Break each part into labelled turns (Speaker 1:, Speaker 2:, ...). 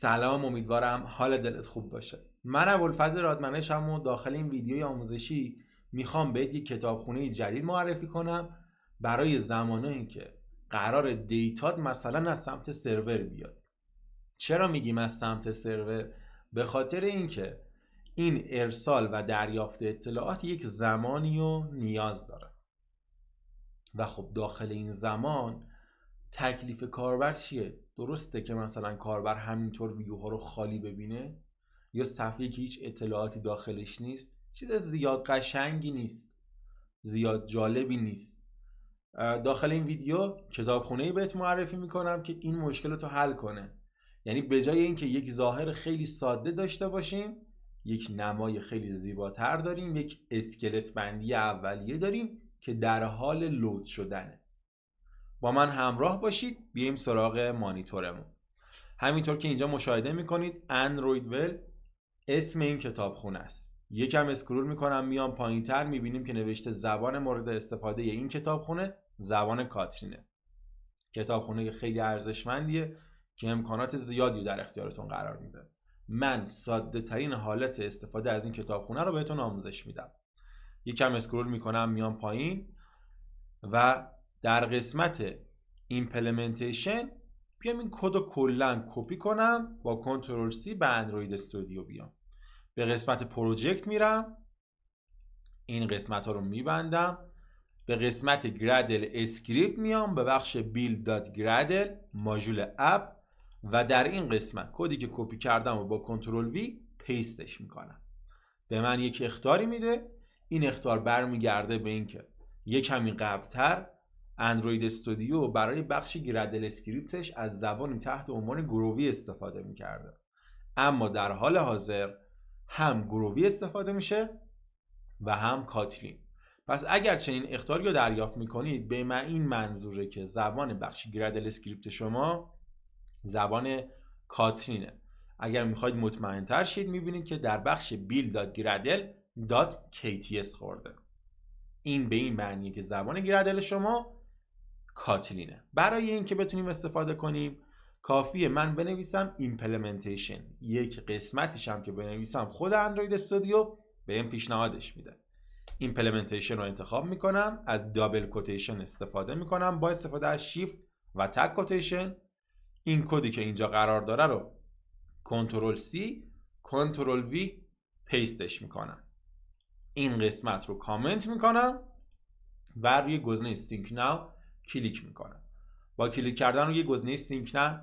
Speaker 1: سلام، امیدوارم حال دلت خوب باشه. من ابوالفضل رادمنشم و داخل این ویدیوی آموزشی میخوام بهت یک کتابخونه جدید معرفی کنم برای زمانهایی که قرار دیتات مثلا از سمت سرور بیاد. چرا میگیم از سمت سرور؟ به خاطر اینکه این ارسال و دریافت اطلاعات یک زمانی و نیاز داره و خب داخل این زمان تکلیف کاربر چیه؟ درسته که مثلا کاربر همینطور ویوها رو خالی ببینه یا صفحه‌ای که هیچ اطلاعاتی داخلش نیست؟ چیز زیاد قشنگی نیست، زیاد جالبی نیست. داخل این ویدیو کتابخونه‌ای بهت معرفی میکنم که این مشکل رو حل کنه. یعنی به جای اینکه یک ظاهر خیلی ساده داشته باشیم، یک نمای خیلی زیباتر داریم، یک اسکلت بندی اولیه داریم که در حال لود شدنه. با من همراه باشید، بیایم سراغ مانیتورمون. همینطور که اینجا مشاهده میکنید اندروید ول اسم این کتابخونه است. یکم اسکرول میکنم میام پایین تر، میبینیم که نوشته زبان مورد استفاده این کتابخونه زبان کاترینه. کتابخونه خیلی ارزشمندیه که امکانات زیادی در اختیارتون قرار میده. من ساده ترین حالت استفاده از این کتابخونه رو بهتون آموزش میدم. یکم اسکرول میکنم میام پایین و در قسمت ایمپلمنتیشن بیام این کد رو کلا کپی کنم، با کنترل سی به اندروید استودیو بیام. به قسمت پروژکت میرم، این قسمت ها رو میبندم. به قسمت گردل اسکریپت میام، به بخش build.gradle ماژول اپ و در این قسمت کدی که کپی کردم و با کنترل وی پیستش میکنم. به من یک اخطاری میده. این اخطار برمیگرده به اینکه یک کمی قبلتر اندروید استودیو برای بخش گردل اسکریپتش از زبانی تحت عنوان گرووی استفاده میکرده، اما در حال حاضر هم گرووی استفاده میشه و هم کاترین. پس اگر چنین اخطاری رو دریافت میکنید، به من این منظوره که زبان بخش گردل اسکریپت شما زبان کاترینه. اگر میخواید مطمئن تر شید، میبینید که در بخش build.gradle.kts خورده. این به این معنیه که زبان گردل شما کاترینه. برای اینکه بتونیم استفاده کنیم کافیه من بنویسم ایمپلمنتیشن، یک قسمتیش هم که بنویسم خود اندروید استودیو به این پیشنهادش میده. ایمپلمنتیشن رو انتخاب میکنم، از دابل کوتیشن استفاده میکنم با استفاده از شیفت و تگ کوتیشن. این کدی که اینجا قرار داره رو کنترل سی کنترل وی پیستش میکنم. این قسمت رو کامنت میکنم و روی گزینه سینک ناو کلیک میکنم. با کلیک کردن روی گزینه سینک ناو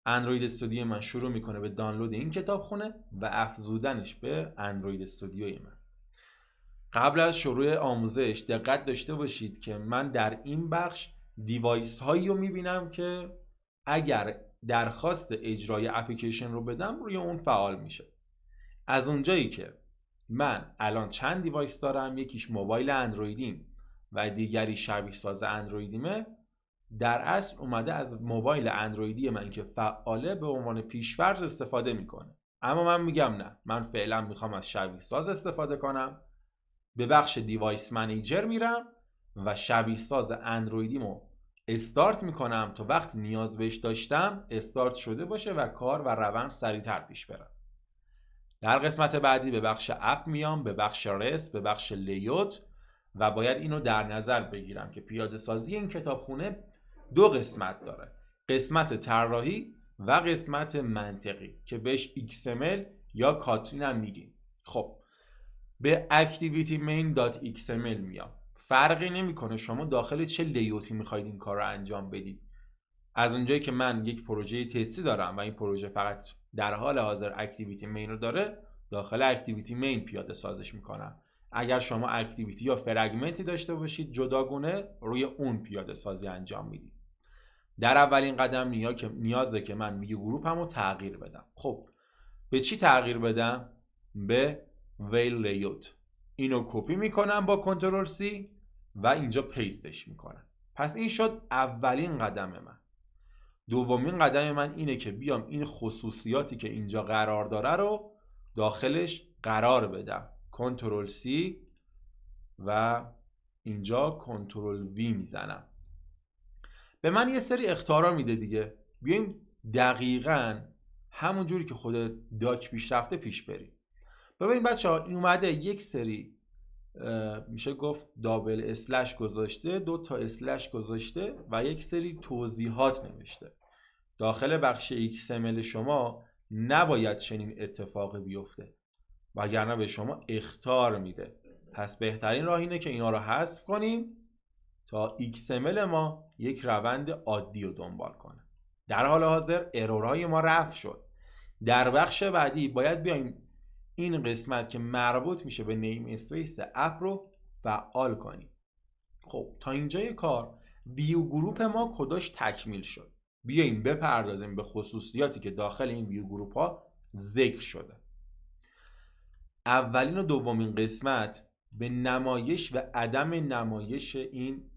Speaker 1: اندروید استودیو من شروع میکنه به دانلود این کتابخونه و افزودنش به اندروید استودیوی من. قبل از شروع آموزش دقت داشته باشید که من در این بخش دیوایس هایی رو میبینم که اگر درخواست اجرای اپلیکیشن رو بدم روی اون فعال میشه. از اونجایی که من الان چند دیوایس دارم، یکیش موبایل اندرویدیم و دیگری شبیه ساز اندرویدیمه، در اصل اومده از موبایل اندرویدی من که فعاله به عنوان پیش‌فرض استفاده میکنه. اما من میگم نه، من فعلا میخوام از شبیه ساز استفاده کنم. به بخش دیوایس منیجر میرم و شبیه ساز اندرویدیمو استارت میکنم تا وقت نیاز بهش داشتم استارت شده باشه و کار و روند سریعتر پیش بره. در قسمت بعدی به بخش اپ میام، به بخش رس، به بخش لیوت و باید اینو در نظر بگیرم که پیاده سازی این کتابخونه دو قسمت داره، قسمت طراحی و قسمت منطقی که بهش XML یا کاترین هم میگیم. خب به activity-main.xml میام. فرقی نمیکنه شما داخل چه لیوتی میخواید این کار رو انجام بدید. از اونجایی که من یک پروژه تستی دارم و این پروژه فقط در حال حاضر اکتیویتی مین رو داره، داخل اکتیویتی مین پیاده سازش میکنم. اگر شما اکتیویتی یا فرگمنتی داشته باشید جداگونه، روی اون پیاده سازی انجام میدید. در اولین قدم نیازه که من ویو گروپمو تغییر بدم. خب به چی تغییر بدم؟ به ویل لیوت. اینو کپی میکنم با کنترل سی و اینجا پیستش میکنم. پس این شد اولین قدم من. دومین قدم من اینه که بیام این خصوصیاتی که اینجا قرار داره رو داخلش قرار بدم. کنترل سی و اینجا کنترل وی میزنم. به من یه سری اخطارا میده دیگه. بیایم دقیقاً همون جوری که خود داک پیش رفته پیش بریم. ببینید بچه‌ها این اومده یک سری میشه گفت دابل اسلش گذاشته، 2 تا اسلش گذاشته و یک سری توضیحات نوشته. داخل بخش XML شما نباید چنین اتفاقی بیفته وگرنه به شما اخطار میده. پس بهترین راه اینه که اینا رو حذف کنیم تا XML ما یک روند عادی رو دنبال کنه. در حال حاضر ارورهای ما رفع شد. در بخش بعدی باید بیایم این قسمت که مربوط میشه به نیم اسپیس اپ رو فعال کنیم. خب تا اینجای کار ویو گروپ ما کداش تکمیل شد. بیایم بپردازیم به خصوصیاتی که داخل این ویو گروپ ها ذکر شده. اولین و دومین قسمت به نمایش و عدم نمایش این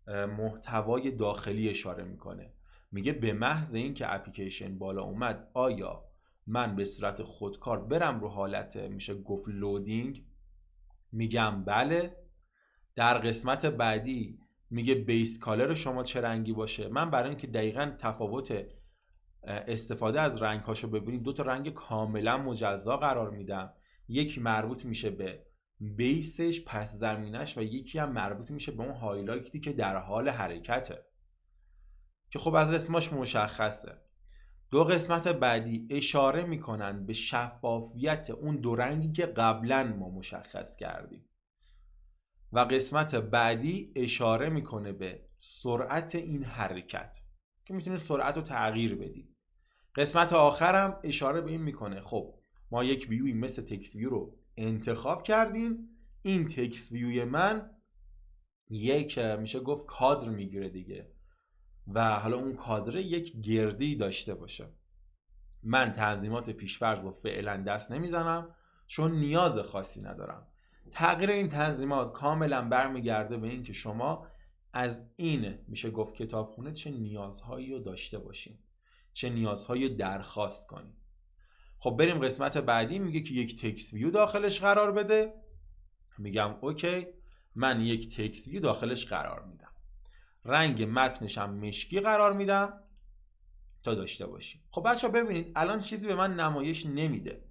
Speaker 1: محتوای داخلی اشاره میکنه. میگه به محض اینکه اپلیکیشن بالا اومد آیا من به صورت خودکار برم رو حالت میشه گفت لودینگ؟ میگم بله. در قسمت بعدی میگه بیس کالر شما چه رنگی باشه. من برای اینکه دقیقاً تفاوت استفاده از رنگ هاشو ببینید 2 تا رنگ کاملا مجزا قرار میدم. یکی مربوط میشه به بیسش پس زمینش و یکی هم مربوط میشه به اون هایلایتی که در حال حرکته که خب از اسمش مشخصه. 2 قسمت بعدی اشاره میکنن به شفافیت اون 2 رنگی که قبلا ما مشخص کردیم و قسمت بعدی اشاره میکنه به سرعت این حرکت که میتونید سرعت رو تغییر بدید. قسمت آخرم اشاره به این میکنه خب ما یک ویوی مثل تکست ویو رو انتخاب کردیم، این تکست ویوی من یک میشه گفت کادر میگیره دیگه و حالا اون کادر یک گردی داشته باشه. من تنظیمات پیش‌فرض رو فعلا دست نمیزنم چون نیاز خاصی ندارم. تغییر این تنظیمات کاملا برمیگرده به این که شما از این میشه گفت کتابخونه چه نیازهایی رو داشته باشین، چه نیازهایی درخواست کنین. خب بریم قسمت بعدی. میگه که یک تکست ویو داخلش قرار بده. میگم اوکی، من یک تکست ویو داخلش قرار میدم. رنگ متنش هم مشکی قرار میدم تا داشته باشیم. خب بچه‌ها ببینید الان چیزی به من نمایش نمیده.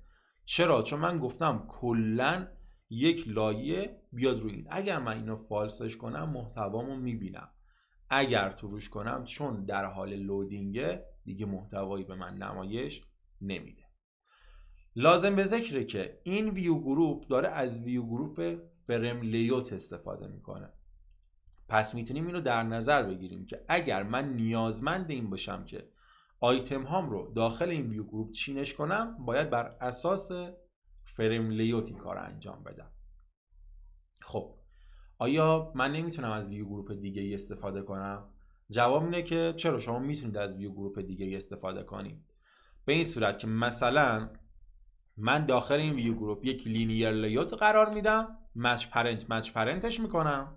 Speaker 1: چرا؟ چون من گفتم کلاً یک لایه بیاد روی این. اگر من اینو فالسش کنم محتوامو میبینم. اگر تو روش کنم چون در حال لودینگه دیگه محتوایی به من نمایش نمیده. لازم به ذکره که این ویو گروپ داره از ویو گروپ فریم لیوت استفاده میکنه. پس میتونیم اینو در نظر بگیریم که اگر من نیازمند این باشم که آیتم هام رو داخل این ویو گروپ چینش کنم باید بر اساس فریم لیوت این کار انجام بدم. خب آیا من نمیتونم از ویو گروپ دیگه ای استفاده کنم؟ جواب اینه که چرا، شما میتونید از ویو گروپ دیگه ای استفاده کنید. به این صورت که مثلا من داخل این ویو گروپ یک لینیر لیوت قرار میدم، مچ پرنتش میکنم،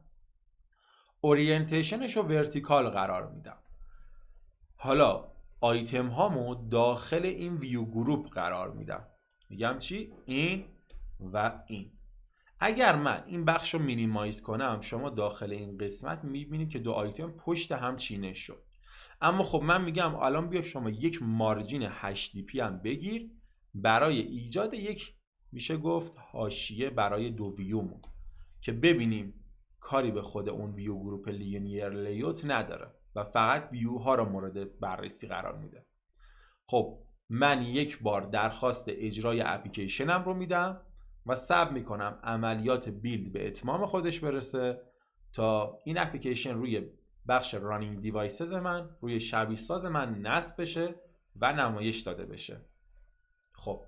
Speaker 1: اورینتیشنش رو ورتیکال قرار میدم. حالا آیتم هامو داخل این ویو گروپ قرار میدم. میگم چی؟ این و این. اگر من این بخش رو مینیمایز کنم شما داخل این قسمت میبینید که 2 آیتم پشت هم چینش شد. اما خب من میگم الان بیا شما یک مارجین HDP هم بگیر برای ایجاد یک میشه گفت حاشیه برای 2 ویومون که ببینیم کاری به خود اون ویو گروپ لینیر لیوت نداره و فقط ویو ها رو مورد بررسی قرار میده. خب من یک بار درخواست اجرای اپلیکیشنم رو میدم و صبر میکنم عملیات بیلد به اتمام خودش برسه تا این اپلیکیشن روی بخش رانینگ دیوایسز من، روی شبیه ساز من نصب بشه و نمایش داده بشه. خب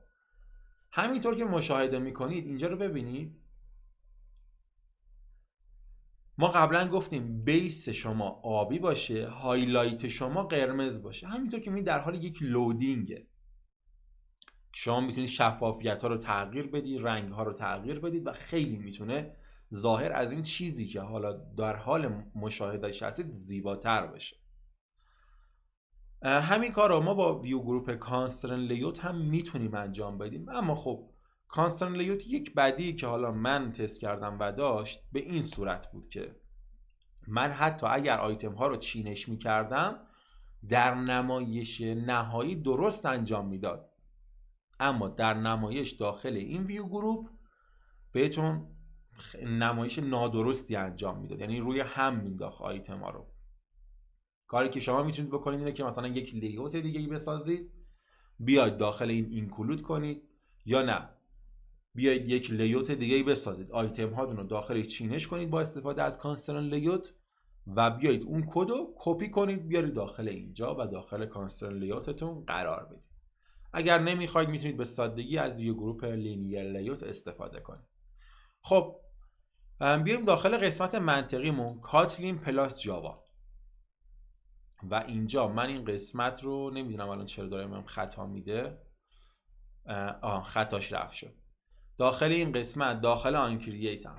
Speaker 1: همینطور که مشاهده میکنید اینجا رو ببینید، ما قبلا گفتیم بیس شما آبی باشه، هایلایت شما قرمز باشه. همینطور که می در حال یک لودینگه. شما میتونید شفافیت ها رو تغییر بدید، رنگ ها رو تغییر بدید و خیلی میتونه ظاهر از این چیزی که حالا در حال مشاهدهش هستید زیباتر بشه. همین کار رو ما با ویو گروپ کانسترن لیوت هم میتونیم انجام بدیم. اما خب کانسترن لیوت یک بدی که حالا من تست کردم و داشت به این صورت بود که من حتی اگر آیتم ها رو چینش میکردم در نمایش نهایی درست انجام میداد. اما در نمایش داخل این ویو گروپ بهتون نمایش نادرستی انجام میداد، یعنی روی هم مینداخت آیتما رو. کاری که شما میتونید بکنید اینه که مثلا یک لی‌آوت دیگه ای بسازید، بیاید داخل این اینکلود کنید، یا نه بیاید یک لی‌آوت دیگه ای بسازید، آیتم هاتون رو داخلش چینش کنید با استفاده از کانسترن لی‌آوت و بیاید اون کد رو کپی کنید بیارید داخل اینجا و داخل کانسترن لی‌آوتتون قرار بدید. اگر نمیخواید میتونید به سادگی از ویو گروپ لینیر لی‌آوت استفاده کنید. خب بیایم داخل قسمت منطقیمون، کاتلین پلاس جاوا. و اینجا من این قسمت رو نمیدونم الان چرا داره من خطا میده. خطاش رفت شد. داخل این قسمت داخل آن کرییت هم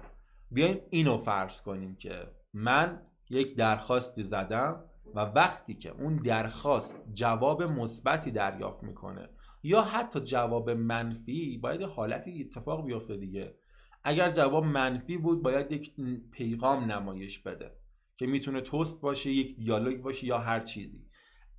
Speaker 1: بیایم اینو فرض کنیم که من یک درخواستی زدم و وقتی که اون درخواست جواب مثبتی دریافت میکنه یا حتی جواب منفی، باید حالتی اتفاق بیفته دیگه. اگر جواب منفی بود باید یک پیغام نمایش بده که میتونه توست باشه، یک دیالوگ باشه یا هر چیزی.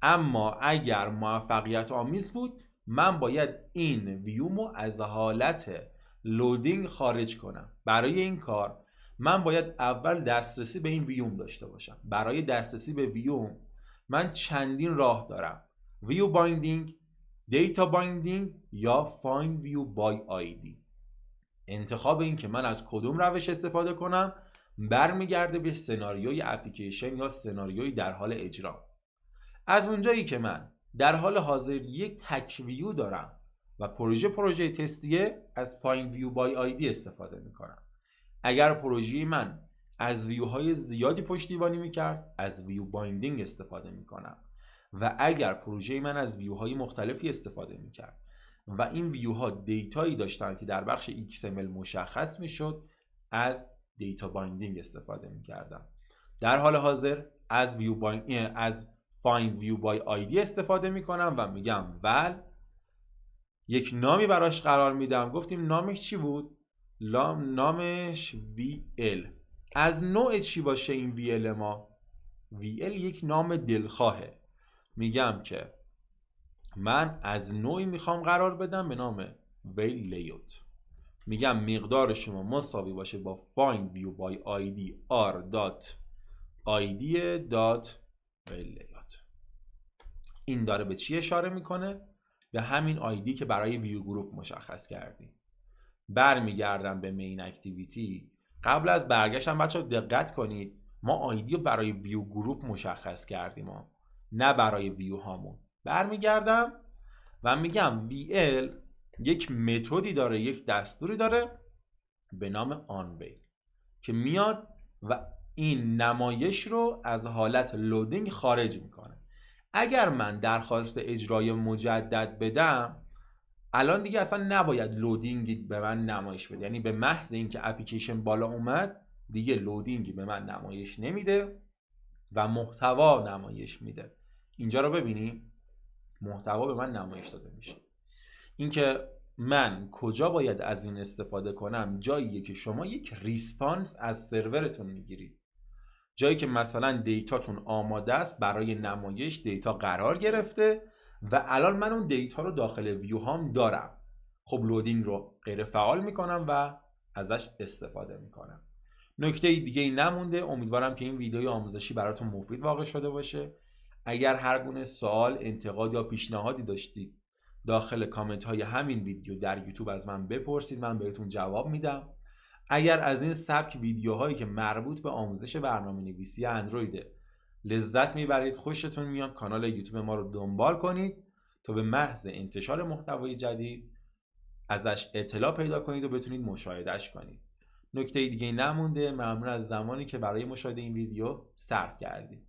Speaker 1: اما اگر موفقیت آمیز بود من باید این ویومو از حالت لودینگ خارج کنم. برای این کار من باید اول دسترسی به این ویوم داشته باشم. برای دسترسی به ویوم من چندین راه دارم: ویو بایندینگ، دیتا بایندینگ یا فایند ویو بای آیدی. انتخاب این که من از کدوم روش استفاده کنم برمیگرده به سناریوی اپلیکیشن یا سناریوی در حال اجرا. از اونجایی که من در حال حاضر یک تک ویو دارم و پروژه تستیه، از فایند ویو بای آیدی استفاده میکنم. اگر پروژه من از ویوهای زیادی پشتیبانی میکرد از ویو بایندینگ استفاده میکنم و اگر پروژه من از ویوهای مختلفی استفاده میکرد و این ویوها دیتایی داشتن که در بخش XML مشخص میشد از دیتا بایندینگ استفاده میکردم. در حال حاضر از فایند ویو بای آیدی استفاده میکنم و میگم ول، یک نامی براش قرار میدم. گفتیم نامش چی بود؟ نامش VL. از نوع چی باشه این VL ما؟ VL یک نام دلخواهه. میگم که من از نوعی میخوام قرار بدم به نام ویل لیوت. میگم مقدار شما مساوی باشه با find view by id r.id.view. این داره به چی اشاره میکنه؟ به همین آیدی که برای ویو گروپ مشخص کردیم. برمیگردم به مین اکتیویتی. قبل از برگشتم بچه‌ها دقت کنید، ما آیدی رو برای ویو گروپ مشخص کردیم نه برای ویو هامون. برمیگردم و میگم VL یک متدی داره، یک دستوری داره به نام onVeil که میاد و این نمایش رو از حالت لودینگ خارج میکنه. اگر من درخواست اجرای مجدد بدم الان دیگه اصلا نباید لودینگی به من نمایش بده، یعنی به محض اینکه اپلیکیشن بالا اومد دیگه لودینگی به من نمایش نمیده و محتوا نمایش میده. اینجا رو ببینیم، محتوا به من نمایش داده میشه. اینکه من کجا باید از این استفاده کنم؟ جاییه که شما یک ریسپانس از سرورتون میگیرید، جایی که مثلا دیتاتون آماده است برای نمایش، دیتا قرار گرفته و الان من اون دیتا رو داخل ویو هام دارم. خب لودینگ رو غیر فعال میکنم و ازش استفاده میکنم. نکته دیگه ای نمونده. امیدوارم که این ویدیوی آموزشی براتون مفید واقع شده باشه. اگر هر گونه سوال، انتقاد یا پیشنهادی داشتید داخل کامنت های همین ویدیو در یوتیوب از من بپرسید، من بهتون جواب میدم. اگر از این سبک ویدیوهایی که مربوط به آموزش برنامه‌نویسی اندروید لذت میبرید، خوشتون میاد، کانال یوتیوب ما رو دنبال کنید تا به محض انتشار محتوای جدید ازش اطلاع پیدا کنید و بتونید مشاهدهش کنید. نکته دیگه نمونده. ممنون از زمانی که برای مشاهده این ویدیو صرف کردید.